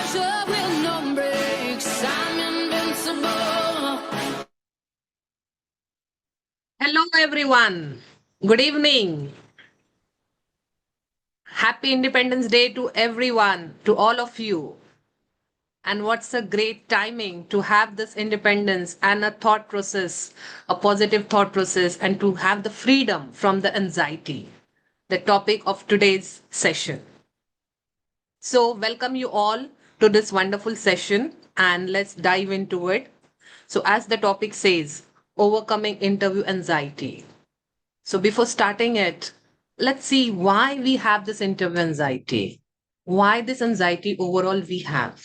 soldier with no brakes. I'm invincible. Hello, everyone. Good evening. Happy Independence Day to everyone, to all of you. And what's a great timing to have this independence and a thought process, a positive thought process, and to have the freedom from the anxiety, the topic of today's session. So, welcome you all to this wonderful session and let's dive into it. So, as the topic says, overcoming interview anxiety. So before starting it, let's see why we have this interview anxiety. Why this anxiety overall we have.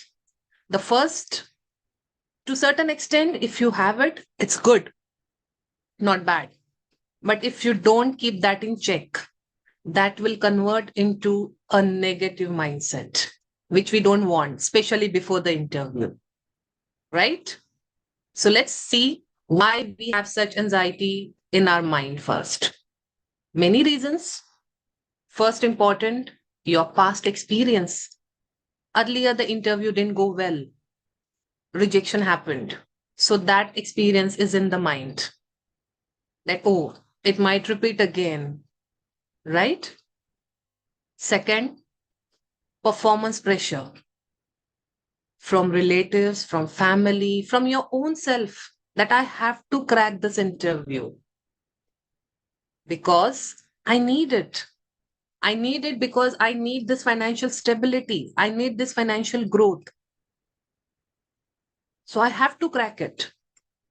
The first, to certain extent, if you have it, it's good, not bad. But if you don't keep that in check, that will convert into a negative mindset, which we don't want, especially before the interview, right? So let's see why we have such anxiety in our mind first. Many reasons. First important, your past experience. Earlier, the interview didn't go well. Rejection happened. So that experience is in the mind. That, oh, it might repeat again, right? Second, performance pressure from relatives, from family, from your own self that I have to crack this interview because I need it. I need it because I need this financial stability. I need this financial growth. So I have to crack it.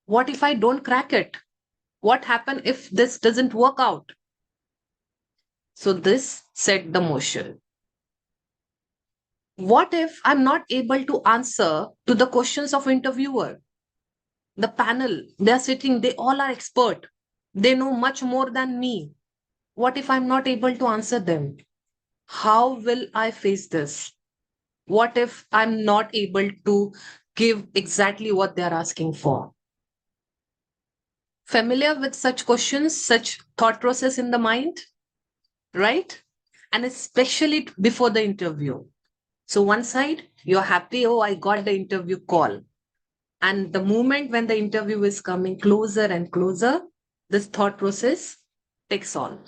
What if I don't crack it? What happens if this doesn't work out? So this set the motion. What if I'm not able to answer to the questions of interviewer? The panel, they're sitting, they all are expert. They know much more than me. What if I'm not able to answer them? How will I face this? What if I'm not able to give exactly what they're asking for? Familiar with such questions, such thought process in the mind, right? And especially before the interview. So, one side, you're happy, oh, I got the interview call. And the moment when the interview is coming closer and closer, this thought process takes on.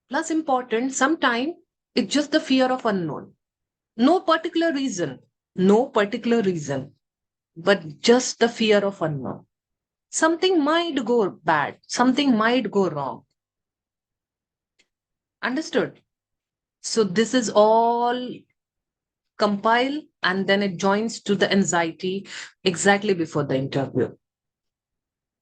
Plus, important, sometimes it's just the fear of unknown. No particular reason, no particular reason, but just the fear of unknown. Something might go bad, something might go wrong. Understood? So, this is all compile and then it joins to the anxiety exactly before the interview.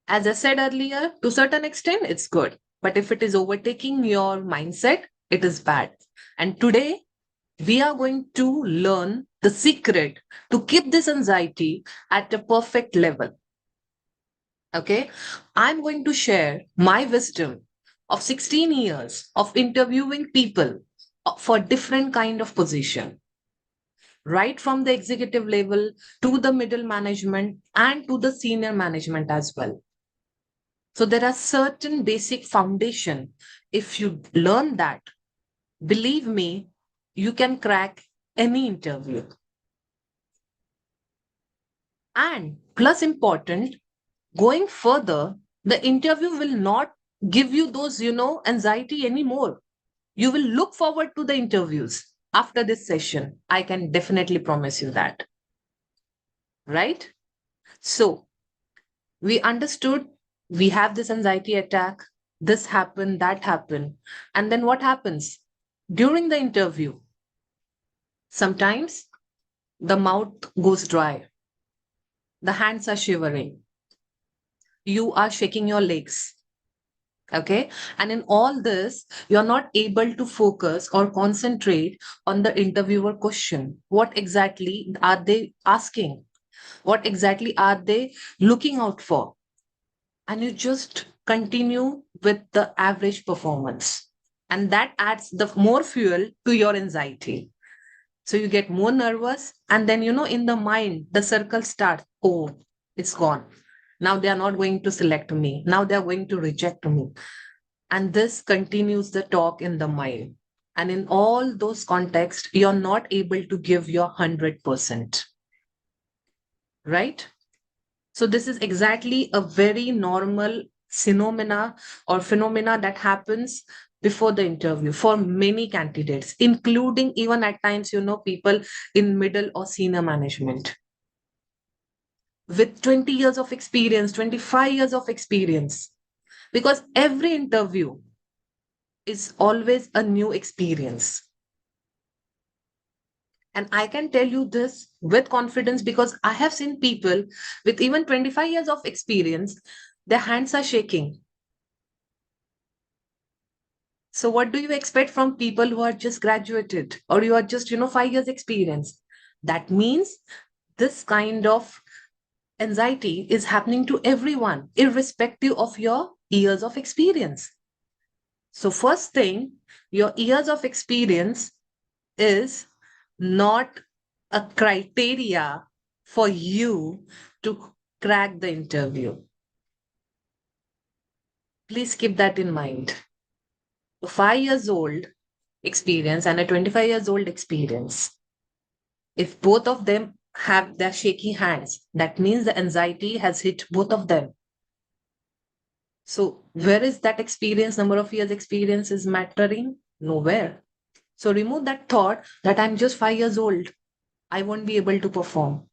As I said earlier, to certain extent, it's good. But if it is overtaking your mindset, it is bad. And today, we are going to learn the secret to keep this anxiety at a perfect level. Okay, I'm going to share my wisdom of 16 years of interviewing people for different kind of position, right from the executive level to the middle management and to the senior management as well. So there are certain basic foundation. If you learn that, believe me, you can crack any interview. And plus important, going further, the interview will not give you those, anxiety anymore. You will look forward to the interviews after this session. I can definitely promise you that. Right? So we understood we have this anxiety attack, this happened, that happened. And then what happens? During the interview, sometimes the mouth goes dry, the hands are shivering, you are shaking your legs. Okay. And in all this, you're not able to focus or concentrate on the interviewer question. What exactly are they asking? What exactly are they looking out for? And you just continue with the average performance. And that adds the more fuel to your anxiety. So you get more nervous. And then, in the mind, the circle starts. Oh, it's gone. Now they are not going to select me. Now they are going to reject me. And this continues the talk in the mind. And in all those contexts, you're not able to give your 100%, right? So this is exactly a very normal phenomena that happens before the interview for many candidates, including even at times, people in middle or senior management with 20 years of experience, 25 years of experience, because every interview is always a new experience. And I can tell you this with confidence because I have seen people with even 25 years of experience, their hands are shaking. So what do you expect from people who are just graduated or you are just, 5 years experience? That means this kind of anxiety is happening to everyone, irrespective of your years of experience. So first thing, your years of experience is not a criteria for you to crack the interview. Please keep that in mind. A 5 years old experience and a 25 years old experience, if both of them have their shaky hands, that means the anxiety has hit both of them. So where is that experience, number of years experience is mattering? Nowhere. So remove that thought that I'm just 5 years old, I won't be able to perform.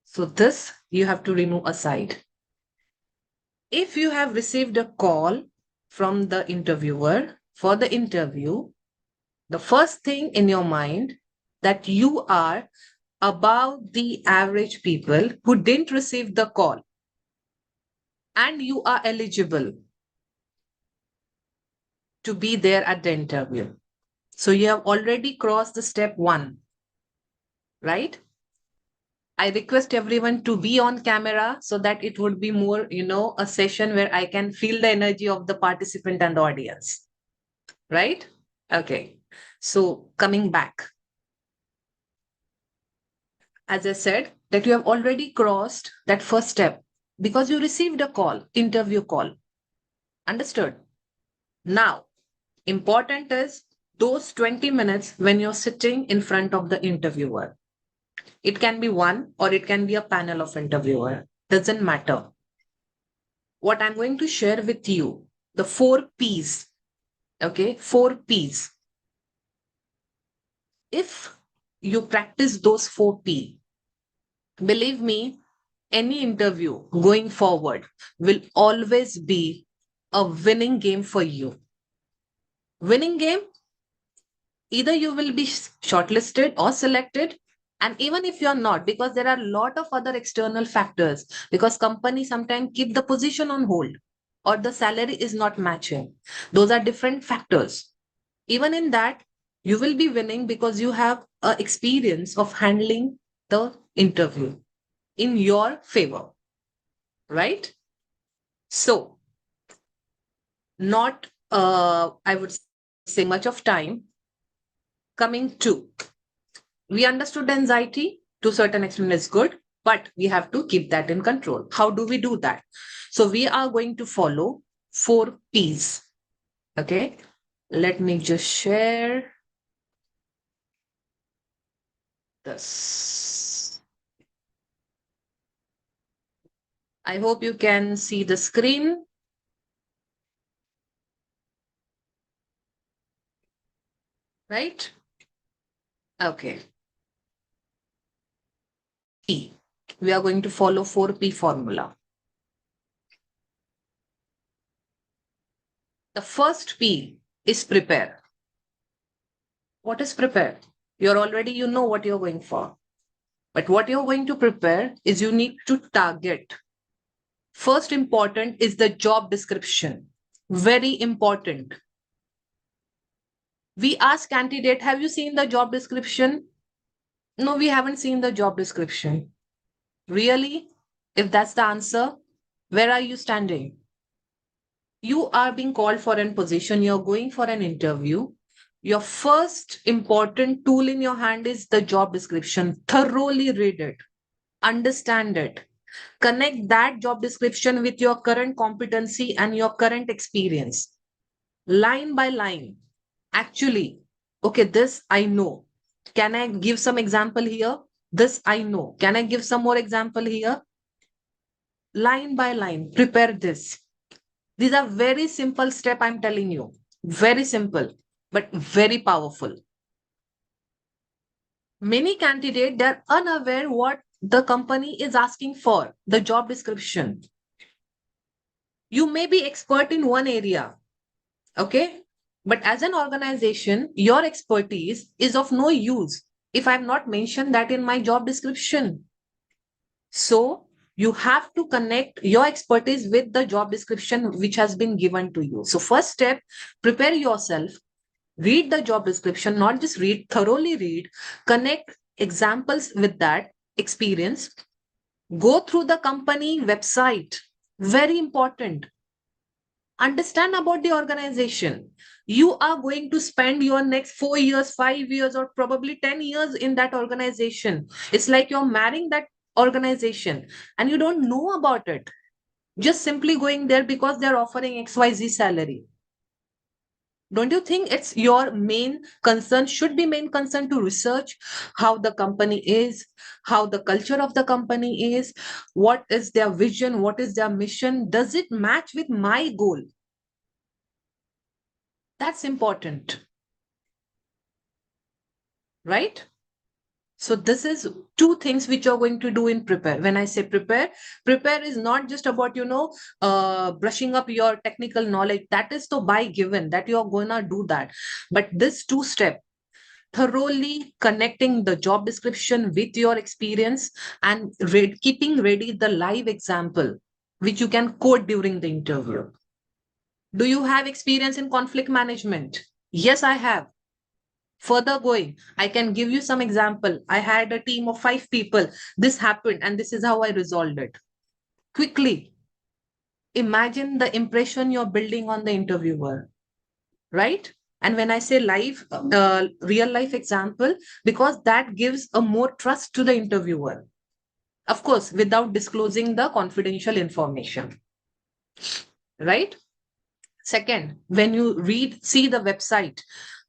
So this you have to remove aside. If you have received a call from the interviewer for the interview, the first thing in your mind that you are above the average people who didn't receive the call and you are eligible to be there at the interview. So you have already crossed the step 1, right? I request everyone to be on camera so that it would be more, a session where I can feel the energy of the participant and the audience, right? Okay. So coming back, as I said, that you have already crossed that first step because you received a call, interview call. Understood? Now, important is those 20 minutes when you're sitting in front of the interviewer. It can be one or it can be a panel of interviewer. Doesn't matter. What I'm going to share with you, the 4 Ps. Okay, 4 Ps. If you practice those 4 P, believe me, any interview going forward will always be a winning game for you. Winning game, either you will be shortlisted or selected, and even if you're not, because there are a lot of other external factors, because companies sometimes keep the position on hold or the salary is not matching, those are different factors. Even in that, you will be winning because you have a experience of handling the interview in your favor, right? So not I would say much of time. Coming to, we understood anxiety to certain extent is good, but we have to keep that in control. How do we do that? So we are going to follow 4 Ps. Okay, let me just share this. I hope you can see the screen. Right? Okay. P. We are going to follow 4P formula. The first P is prepare. What is prepare? You're already, you know what you're going for. But what you're going to prepare is you need to target. First important is the job description. Very important. We ask candidate, have you seen the job description? No, we haven't seen the job description. Really? If that's the answer, where are you standing? You are being called for a position, you're going for an interview. Your first important tool in your hand is the job description. Thoroughly read it, understand it, connect that job description with your current competency and your current experience. line by line. Actually, okay, this I know. Can I give some example here? This I know. Can I give some more example here? Line by line, prepare this. These are very simple step I'm telling you. Very simple, but very powerful. Many candidates, they're unaware what the company is asking for, the job description. You may be expert in one area, okay? But as an organization, your expertise is of no use if I've not mentioned that in my job description. So you have to connect your expertise with the job description which has been given to you. So first step, prepare yourself, read the job description, not just read, thoroughly read, connect examples with that experience, go through the company website. Very important. Understand about the organization. You are going to spend your next 4 years, 5 years, or probably 10 years in that organization. It's like you're marrying that organization and you don't know about it. Just simply going there because they're offering XYZ salary. Don't you think it's your main concern, should be main concern to research how the company is, how the culture of the company is, what is their vision, what is their mission? Does it match with my goal? That's important, right? So this is two things which you're going to do in prepare. When I say prepare, prepare is not just about, brushing up your technical knowledge. That is the by given that you're going to do that. But this two step, thoroughly connecting the job description with your experience and keeping ready the live example, which you can quote during the interview. Do you have experience in conflict management? Yes, I have. Further going, I can give you some example. I had a team of 5 people. This happened and this is how I resolved it. Quickly, imagine the impression you're building on the interviewer, right? And when I say live, real life example, because that gives a more trust to the interviewer. Of course, without disclosing the confidential information, right? Second, when you see the website,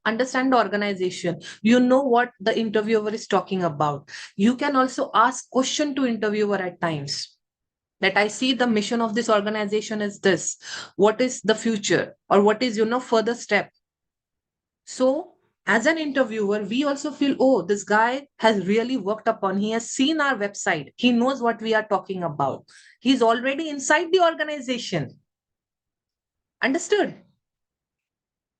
understand the organization, you know what the interviewer is talking about. You can also ask question to interviewer at times, that I see the mission of this organization is this. What is the future, or what is, further step? So as an interviewer, we also feel, oh, this guy has really worked upon, he has seen our website, he knows what we are talking about, he's already inside the organization. Understood?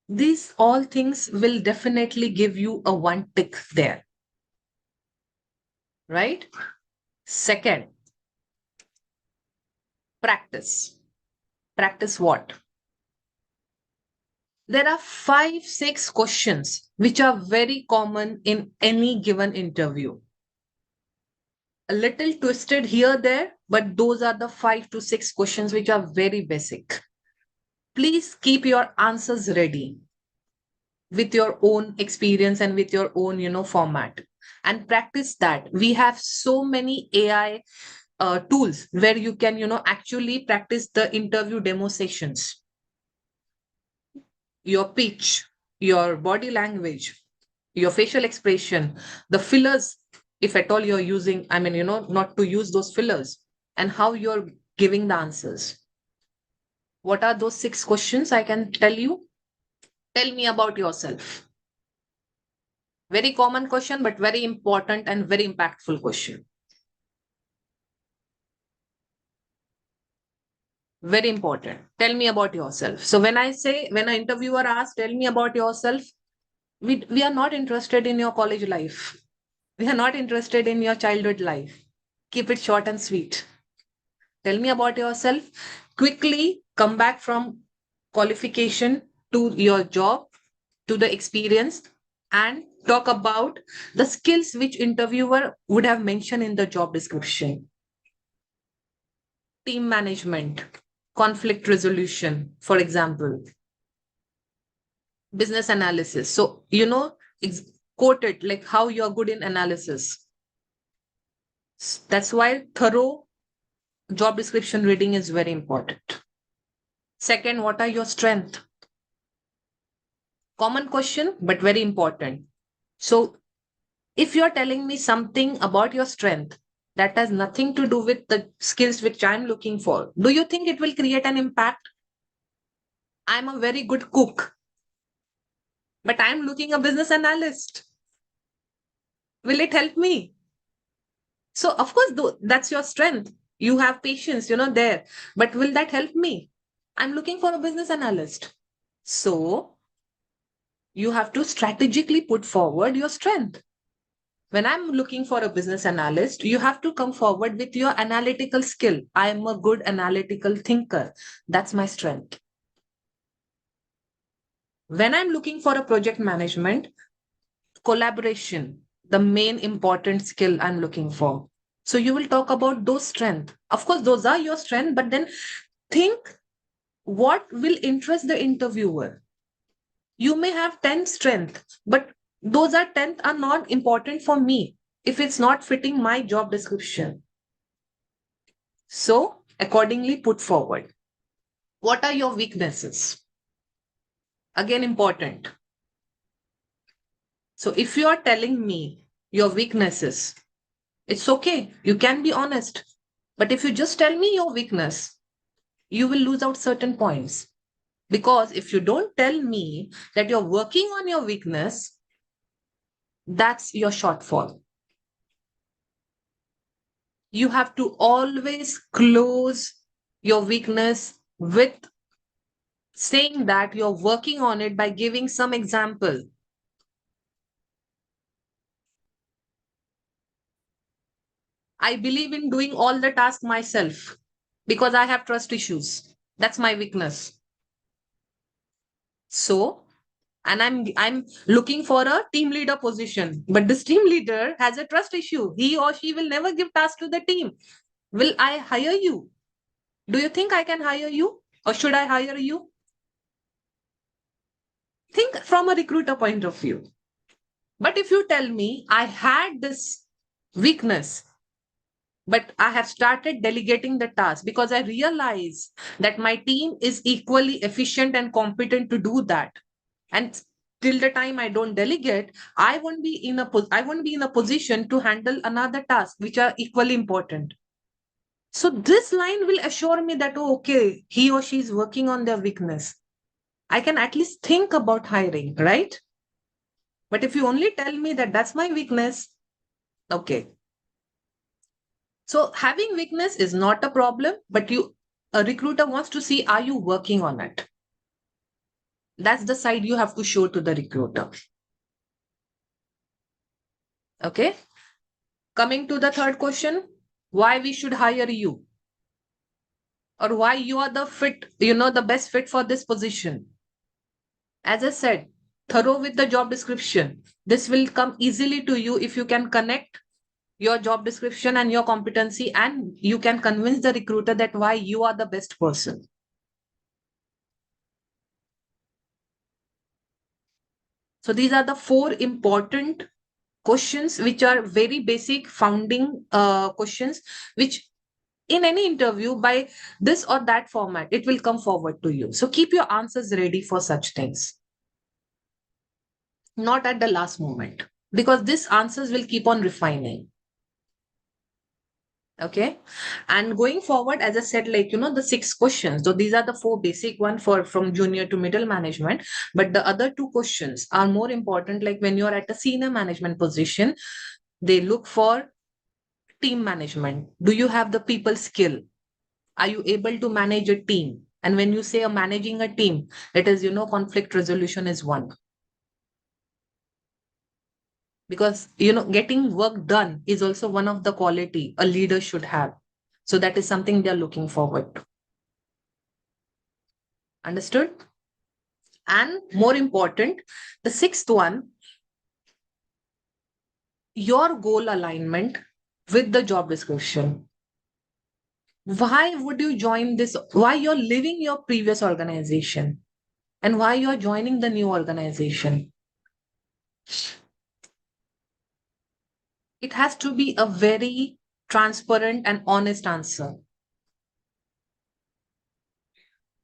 These all things will definitely give you a one tick there, right? Second, practice. Practice what? There are 5, 6 questions which are very common in any given interview. A little twisted here, there, but those are the 5 to 6 questions which are very basic. Please keep your answers ready with your own experience and with your own, format, and practice that. We have so many AI tools where you can, actually practice the interview demo sessions. Your pitch, your body language, your facial expression, the fillers, if at all you're using, not to use those fillers, and how you're giving the answers. What are those 6 questions I can tell you? Tell me about yourself. Very common question, but very important and very impactful question. Very important. Tell me about yourself. So when an interviewer asks, tell me about yourself, we are not interested in your college life. We are not interested in your childhood life. Keep it short and sweet. Tell me about yourself. Quickly come back from qualification to your job, to the experience, and talk about the skills which interviewer would have mentioned in the job description. Team management, conflict resolution, for example, business analysis. So, it's quoted like how you're good in analysis. That's why thorough job description reading is very important. Second, what are your strengths? Common question, but very important. So if you're telling me something about your strength that has nothing to do with the skills which I'm looking for, do you think it will create an impact? I'm a very good cook, but I'm looking a business analyst. Will it help me? So of course, that's your strength. You have patience, there. But will that help me? I'm looking for a business analyst. So you have to strategically put forward your strength. When I'm looking for a business analyst, you have to come forward with your analytical skill. I am a good analytical thinker. That's my strength. When I'm looking for a project management, collaboration, the main important skill I'm looking for. So you will talk about those strengths. Of course, those are your strengths, but then think what will interest the interviewer. You may have 10 strengths, but those are 10 are not important for me if it's not fitting my job description. So accordingly put forward. What are your weaknesses? Again, important. So if you are telling me your weaknesses, it's okay. You can be honest. But if you just tell me your weakness, you will lose out certain points. Because if you don't tell me that you're working on your weakness, that's your shortfall. You have to always close your weakness with saying that you're working on it by giving some example. I believe in doing all the tasks myself because I have trust issues. That's my weakness. So, and I'm looking for a team leader position, but this team leader has a trust issue. He or she will never give tasks to the team. Will I hire you? Do you think I can hire you? Or should I hire you? Think from a recruiter point of view. But if you tell me I had this weakness, but I have started delegating the task because I realize that my team is equally efficient and competent to do that. And till the time I don't delegate, I won't be in a position to handle another task which are equally important. So this line will assure me that, oh, okay, he or she is working on their weakness. I can at least think about hiring, right? But if you only tell me that that's my weakness, okay. So having weakness is not a problem, but a recruiter wants to see, are you working on it? That's the side you have to show to the recruiter. Okay. Coming to the third question, why we should hire you? Or why you are the the best fit for this position. As I said, thorough with the job description. This will come easily to you if you can connect your job description and your competency, and you can convince the recruiter that why you are the best person. So these are the four important questions which are very basic founding questions, which in any interview by this or that format, it will come forward to you. So keep your answers ready for such things, not at the last moment, because these answers will keep on refining. Okay. And going forward, as I said, the 6 questions. So these are the 4 basic one for from junior to middle management. But the other 2 questions are more important. Like when you're at a senior management position, they look for team management. Do you have the people skill? Are you able to manage a team? And when you say managing a team, it is, conflict resolution is one. Because, getting work done is also one of the quality a leader should have. So that is something they're looking forward to. Understood? And more important, the 6th one, your goal alignment with the job description. Why would you join this? Why you're leaving your previous organization and why you're joining the new organization? It has to be a very transparent and honest answer.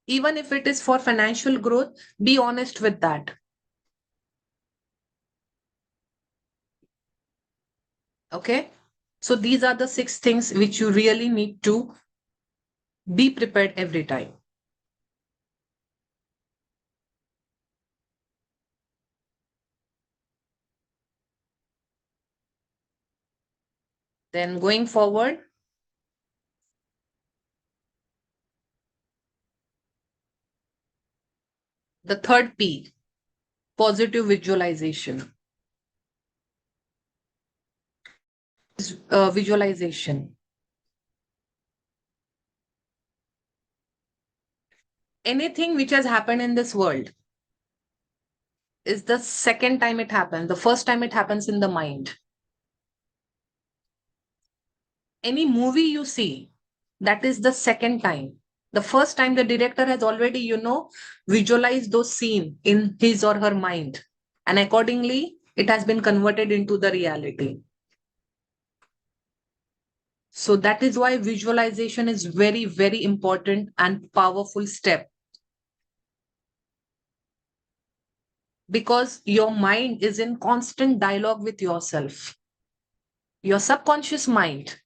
Even if it is for financial growth, be honest with that. Okay. So these are the 6 things which you really need to be prepared every time. Then going forward, the third P, positive visualization. Visualization. Anything which has happened in this world is the second time it happens. The first time it happens in the mind. Any movie you see, that is the second time. The first time the director has already, visualized those scenes in his or her mind. And accordingly, it has been converted into the reality. So that is why visualization is very, very important and powerful step, because your mind is in constant dialogue with yourself. Your subconscious mind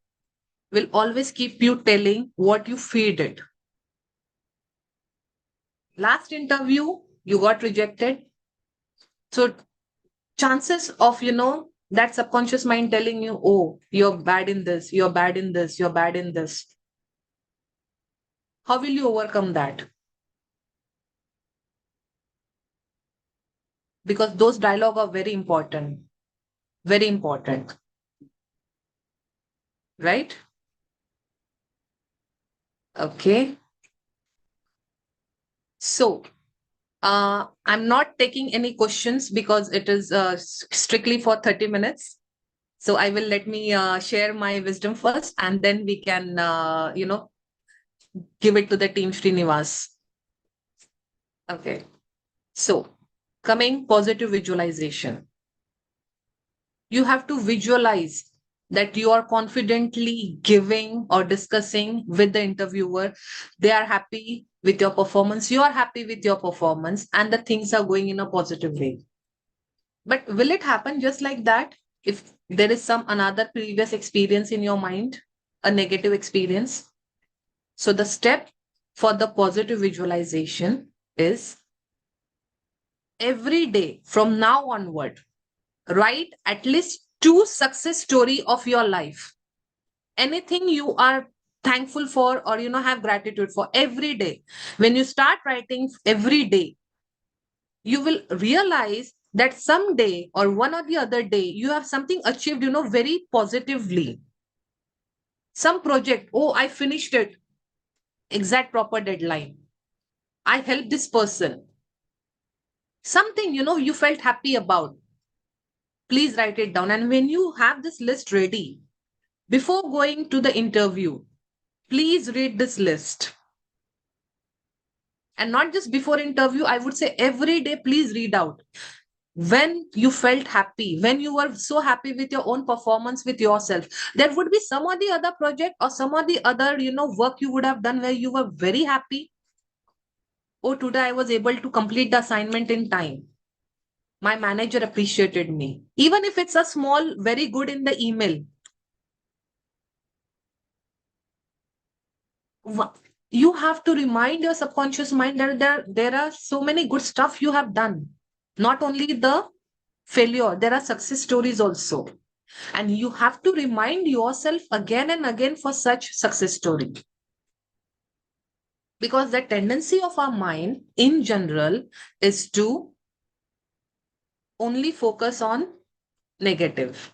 will always keep you telling what you feed it. Last interview, you got rejected. So chances of, that subconscious mind telling you, oh, you're bad in this, you're bad in this, you're bad in this. How will you overcome that? Because those dialogue are very important, right? Okay. So I'm not taking any questions because it is strictly for 30 minutes. So I will let me share my wisdom first, and then we can, give it to the team Srinivas. Okay. So coming positive visualization, you have to visualize that you are confidently giving or discussing with the interviewer. They are happy with your performance. You are happy with your performance, and the things are going in a positive way. But will it happen just like that if there is some another previous experience in your mind, a negative experience? So the step for the positive visualization is every day from now onward, write at least 2 success story of your life. Anything you are thankful for or have gratitude for every day. When you start writing every day, you will realize that someday or one or the other day you have something achieved, very positively. Some project, oh, I finished it, exact proper deadline. I helped this person. Something, you felt happy about. Please write it down. And when you have this list ready, before going to the interview, please read this list. And not just before interview, I would say every day, please read out when you felt happy, when you were so happy with your own performance with yourself. There would be some or the other project or some or the other, work you would have done where you were very happy. Oh, today I was able to complete the assignment in time. My manager appreciated me. Even if it's a small, very good in the email. You have to remind your subconscious mind that there are so many good stuff you have done. Not only the failure, there are success stories also. And you have to remind yourself again and again for such success story. Because the tendency of our mind in general is to only focus on negative.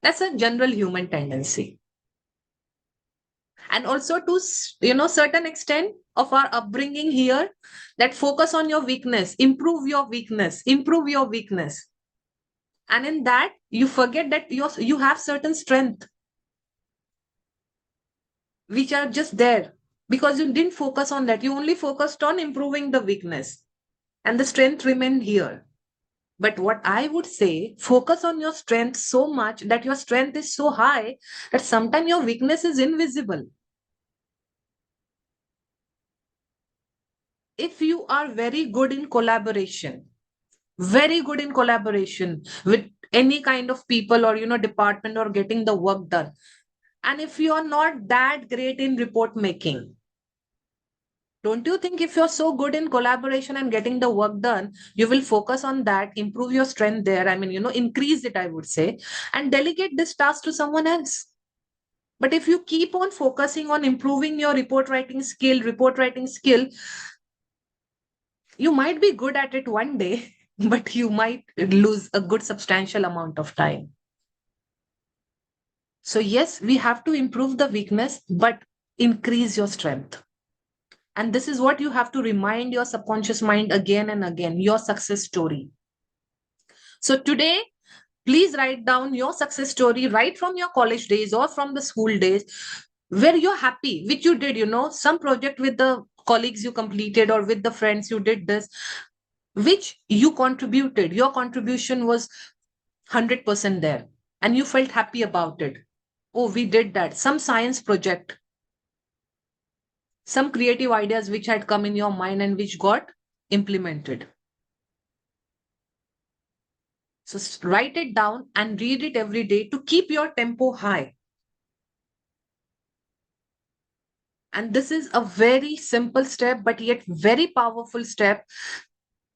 That's a general human tendency. And also to, certain extent of our upbringing here, that focus on your weakness, improve your weakness. And in that, you forget that you have certain strength which are just there because you didn't focus on that. You only focused on improving the weakness and the strength remained here. But what I would say, focus on your strength so much that your strength is so high that sometimes your weakness is invisible. If you are very good in collaboration with any kind of people or department or getting the work done. And if you are not that great in report making, don't you think if you're so good in collaboration and getting the work done, you will focus on that, improve your strength there? I mean, increase it, I would say, and delegate this task to someone else. But if you keep on focusing on improving your report writing skill, you might be good at it one day, but you might lose a good substantial amount of time. So, yes, we have to improve the weakness, but increase your strength. And this is what you have to remind your subconscious mind again and again, your success story. So, today, please write down your success story right from your college days or from the school days where you're happy, which you did, some project with the colleagues you completed or with the friends you did this, which you contributed. Your contribution was 100% there and you felt happy about it. Oh, we did that. Some science project, some creative ideas which had come in your mind and which got implemented. So write it down and read it every day to keep your tempo high. And this is a very simple step, but yet very powerful step.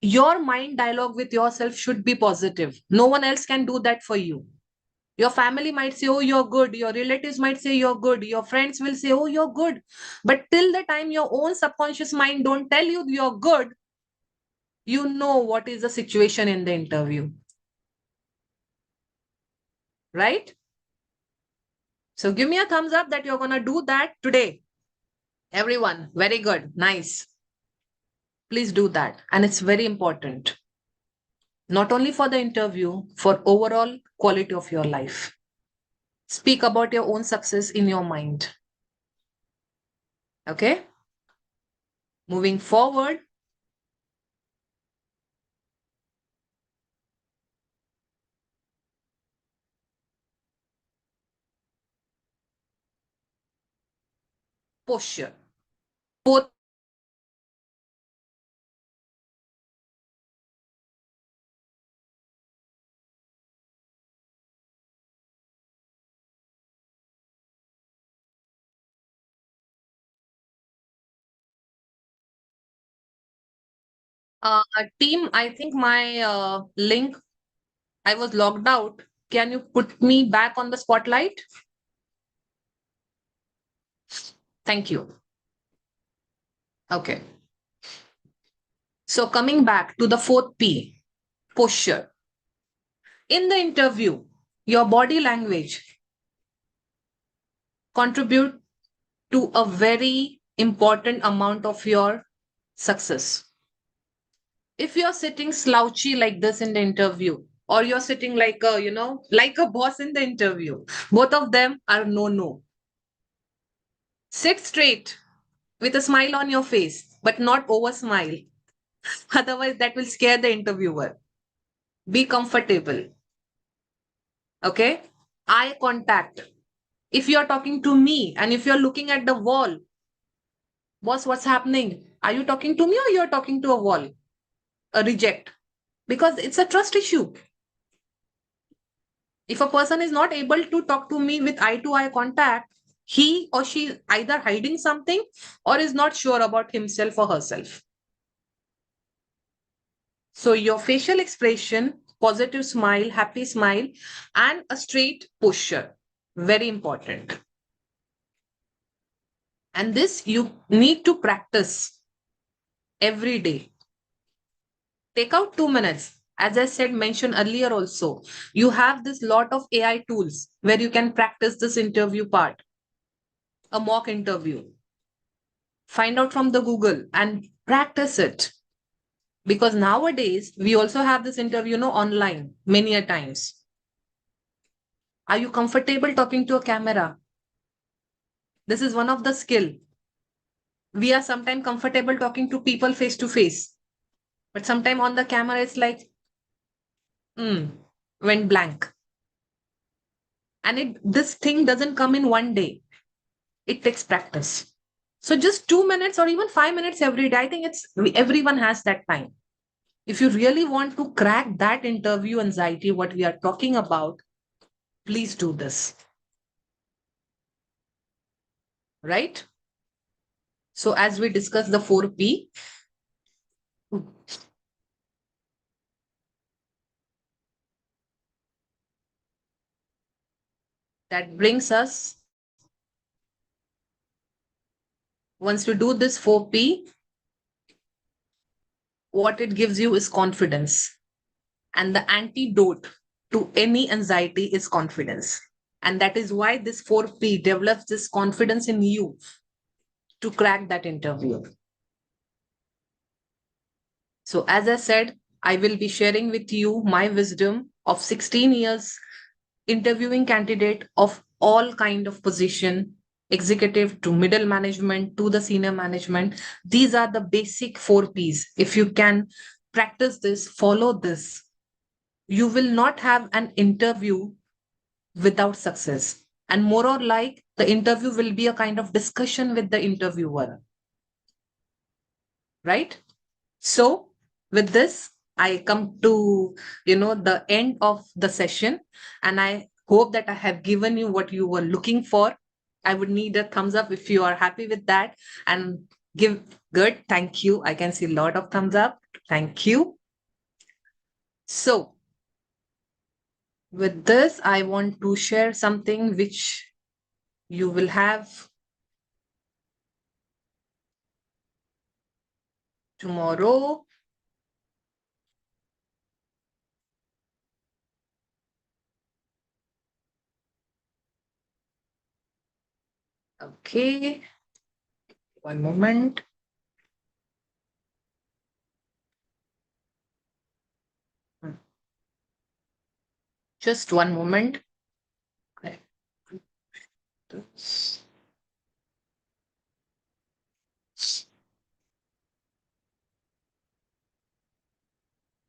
Your mind dialogue with yourself should be positive. No one else can do that for you. Your family might say, oh, you're good. Your relatives might say you're good. Your friends will say, oh, you're good. But till the time your own subconscious mind don't tell you you're good, you know what is the situation in the interview. Right? So give me a thumbs up that you're going to do that today. Everyone, very good. Nice. Please do that. And it's very important. Not only for the interview, for overall quality of your life. Speak about your own success in your mind. Okay? Moving forward. Posture. Both team, I think my link, I was logged out. Can you put me back on the spotlight? Thank you. Okay. So coming back to the fourth P, posture. In the interview, your body language contribute to a very important amount of your success. If you're sitting slouchy like this in the interview, or you're sitting like a, like a boss in the interview, both of them are no. Sit straight with a smile on your face, but not over smile. Otherwise, that will scare the interviewer. Be comfortable. Okay? Eye contact. If you're talking to me and if you're looking at the wall, boss, what's happening? Are you talking to me or you're talking to a wall? A reject. Because it's a trust issue. If a person is not able to talk to me with eye to eye contact, he or she is either hiding something or is not sure about himself or herself. So your facial expression, positive smile, happy smile, and a straight posture, very important. And this you need to practice every day. Take out 2 minutes. As I said, mentioned earlier also, you have this lot of AI tools where you can practice this interview part, a mock interview. Find out from the Google and practice it. Because nowadays, we also have this interview, online many a times. Are you comfortable talking to a camera? This is one of the skill. We are sometimes comfortable talking to people face to face. But sometimes on the camera, it's like, went blank. And this thing doesn't come in one day. It takes practice. So just 2 minutes or even 5 minutes every day. I think everyone has that time. If you really want to crack that interview anxiety, what we are talking about, please do this. Right? So, as we discuss the 4P, that brings us, once you do this 4P, what it gives you is confidence. And the antidote to any anxiety is confidence. And that is why this 4P develops this confidence in you to crack that interview. So, as I said, I will be sharing with you my wisdom of 16 years interviewing candidate of all kind of position, executive to middle management to the senior management. These are the basic 4Ps. If you can practice this, follow this, you will not have an interview without success. And more or like the interview will be a kind of discussion with the interviewer, right? So with this, I come to, the end of the session, and I hope that I have given you what you were looking for. I would need a thumbs up if you are happy with that, and give good. Thank you. I can see a lot of thumbs up. Thank you. So with this, I want to share something which you will have tomorrow. Okay, one moment. Just one moment. Okay.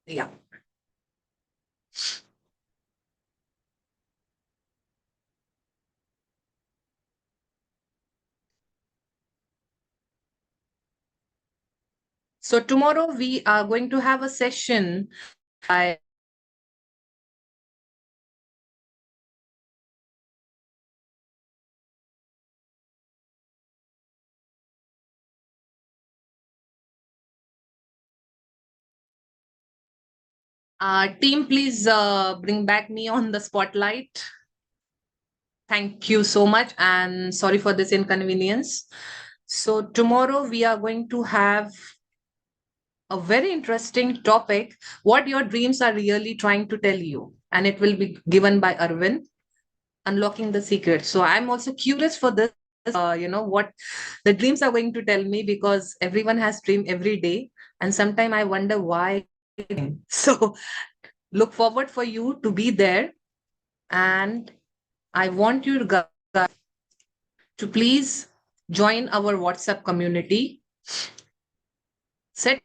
Yeah. So tomorrow we are going to have a session by team. Please bring back me on the spotlight. Thank you so much, and sorry for this inconvenience. So tomorrow we are going to have a very interesting topic, what your dreams are really trying to tell you, and it will be given by Arvind, unlocking the secret. So I'm also curious for this, what the dreams are going to tell me, because everyone has dream every day, and sometimes I wonder why. So look forward for you to be there, and I want you guys to please join our WhatsApp community. Set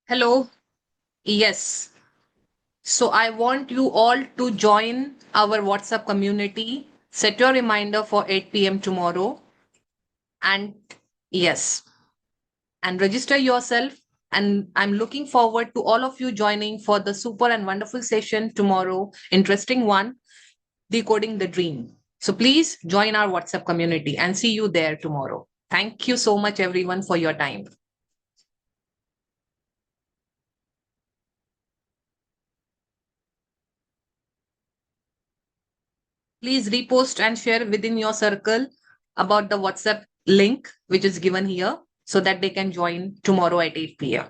Hello. Yes. So I want you all to join our WhatsApp community. Set your reminder for 8 p.m. tomorrow. And yes, and register yourself. And I'm looking forward to all of you joining for the super and wonderful session tomorrow. Interesting one, decoding the dream. So please join our WhatsApp community and see you there tomorrow. Thank you so much, everyone, for your time. Please repost and share within your circle about the WhatsApp link, which is given here, so that they can join tomorrow at 8 p.m.